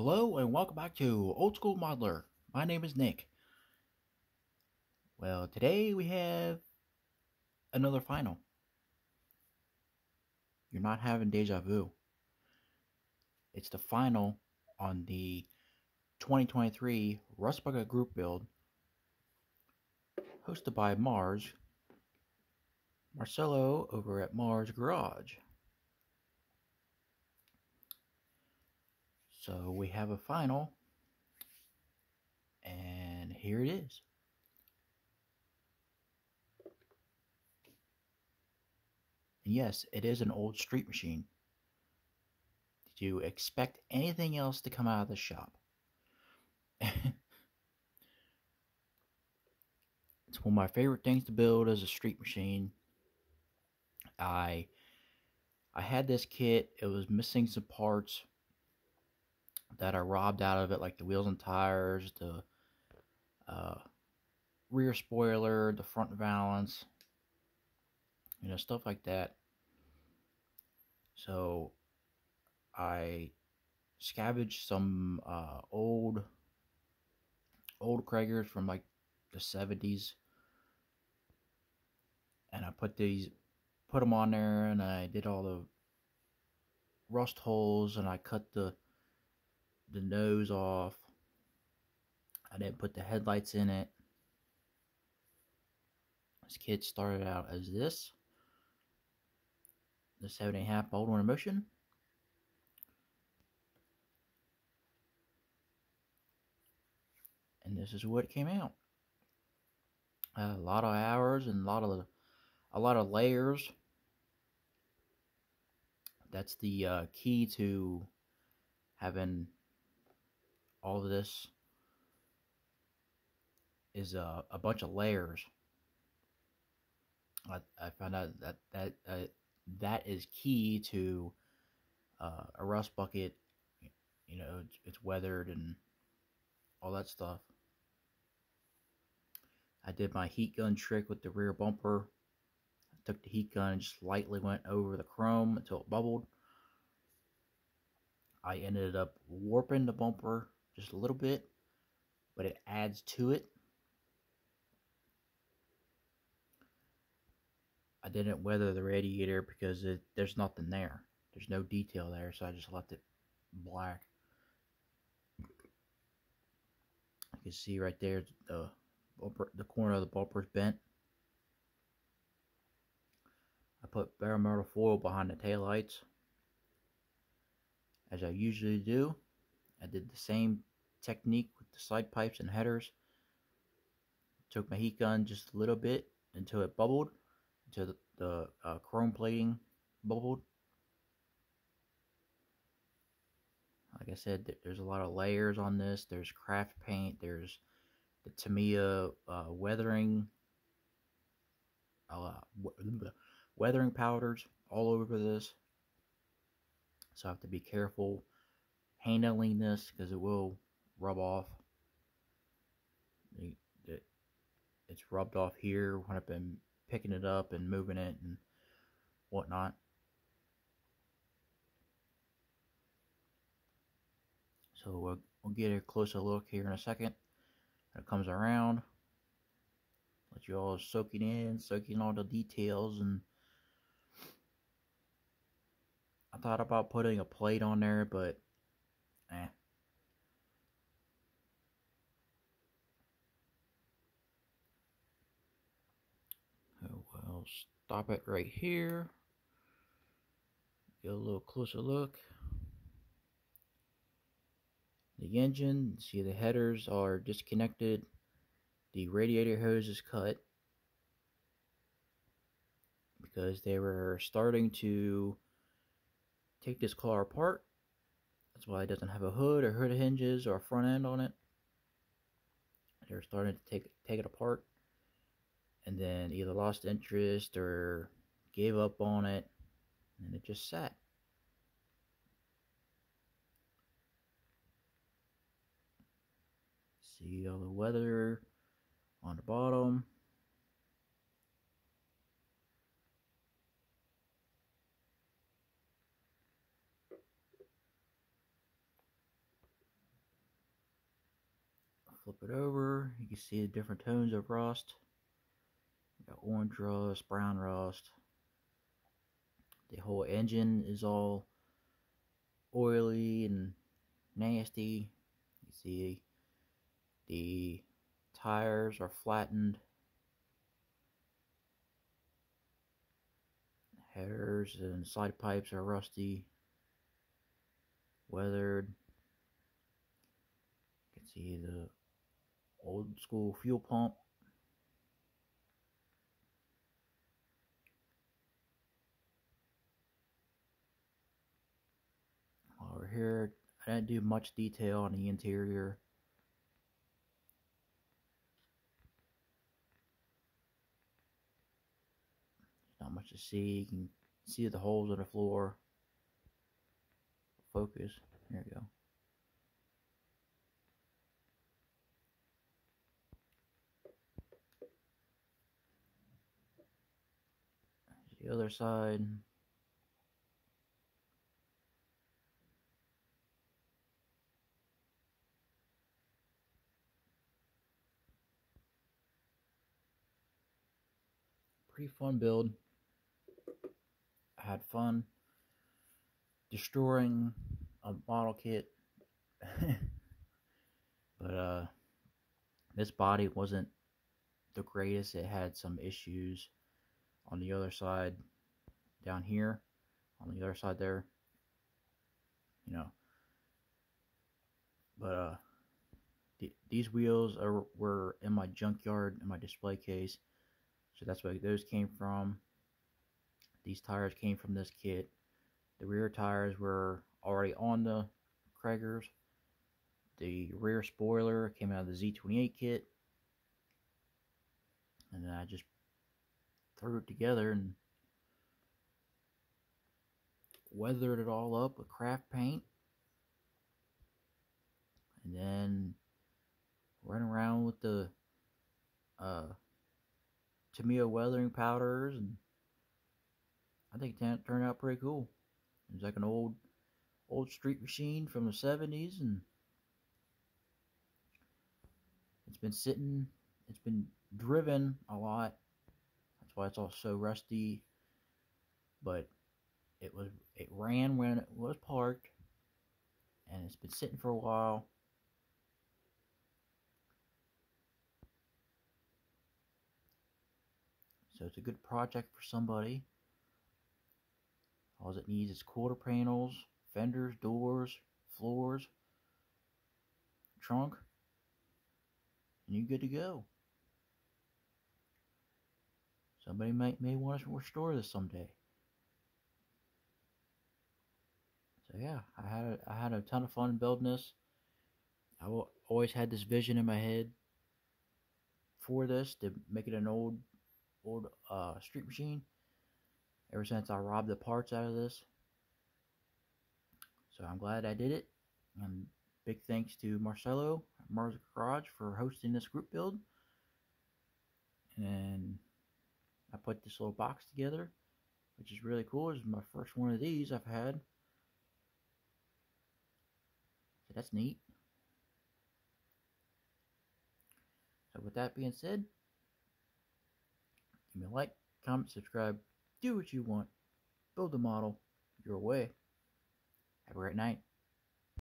Hello and welcome back to Old School Modeler. My name is Nick. Well, today we have another final. You're not having deja vu. It's the final on the 2023 Rust Bucket Group Build hosted by Marcelo over at Mars Garage. So we have a final, and here it is. And yes, it is an old street machine. Did you expect anything else to come out of the shop? It's one of my favorite things to build as a street machine. I had this kit. It was missing some parts that I robbed out of it, like the wheels and tires, the rear spoiler, the front valance, stuff like that. So I scavenged some old Kragers from like the 70s, and I put them on there, and I did all the rust holes, and I cut the nose off. I didn't put the headlights in it. This kit started out as this, the 7.5 Baldwin Motion. And this is what it came out. A lot of hours and a lot of layers. That's the key to having all of this, is a bunch of layers. I found out that is key to a rust bucket. It's weathered and all that stuff. I did my heat gun trick with the rear bumper. I took the heat gun and just lightly went over the chrome until it bubbled. I ended up warping the bumper just a little bit, but it adds to it. I didn't weather the radiator because there's nothing there. There's no detail there, so I just left it black. You can see right there the corner of the bumper is bent. I put bare metal foil behind the taillights, as I usually do. I did the same technique with the side pipes and headers. Took my heat gun just a little bit until it bubbled, until the chrome plating bubbled. Like I said, there's a lot of layers on this. There's craft paint. There's the Tamiya weathering powders all over this. So I have to be careful handling this because it will rub off. It's rubbed off here when I've been picking it up and moving it and whatnot. So we'll get a closer look here in a second. It comes around, let you all soaking all the details. And I thought about putting a plate on there, but We'll stop it right here. Get a little closer look. The engine, see the headers are disconnected. The radiator hose is cut because they were starting to take this car apart. That's why it doesn't have a hood or hood hinges or a front end on it. They're starting to take it apart, and then either lost interest or gave up on it, and it just sat. See all the weather on the bottom. Flip it over, you can see the different tones of rust. We got orange rust, brown rust. The whole engine is all oily and nasty. You see the tires are flattened. Headers and side pipes are rusty, weathered. You can see the old school fuel pump. Over here, I didn't do much detail on the interior. There's not much to see. You can see the holes in the floor. Focus. There we go. The other side. Pretty fun build. I had fun destroying a model kit. But this body wasn't the greatest. It had some issues on the other side down here, on the other side there, you know. But these wheels were in my junkyard in my display case, so that's where those came from. These tires came from this kit. The rear tires were already on the Kragers. The rear spoiler came out of the Z28 kit, and then I just threw it together and weathered it all up with craft paint, and then run around with the Tamiya weathering powders, and I think it turned out pretty cool. It was like an old street machine from the 70s, and it's been driven a lot. That's why it's all so rusty. But it ran when it was parked, and it's been sitting for a while. So it's a good project for somebody. All it needs is quarter panels, fenders, doors, floors, trunk, and you're good to go. Somebody may want to restore this someday. So yeah, I had a ton of fun building this. I always had this vision in my head for this, to make it an old street machine, ever since I robbed the parts out of this. So I'm glad I did it. And big thanks to Marcelo at Mars Garage for hosting this group build. And I put this little box together, which is really cool. This is my first one of these I've had. So that's neat. So with that being said, give me a like, comment, subscribe, do what you want, build the model your way. Have a great night.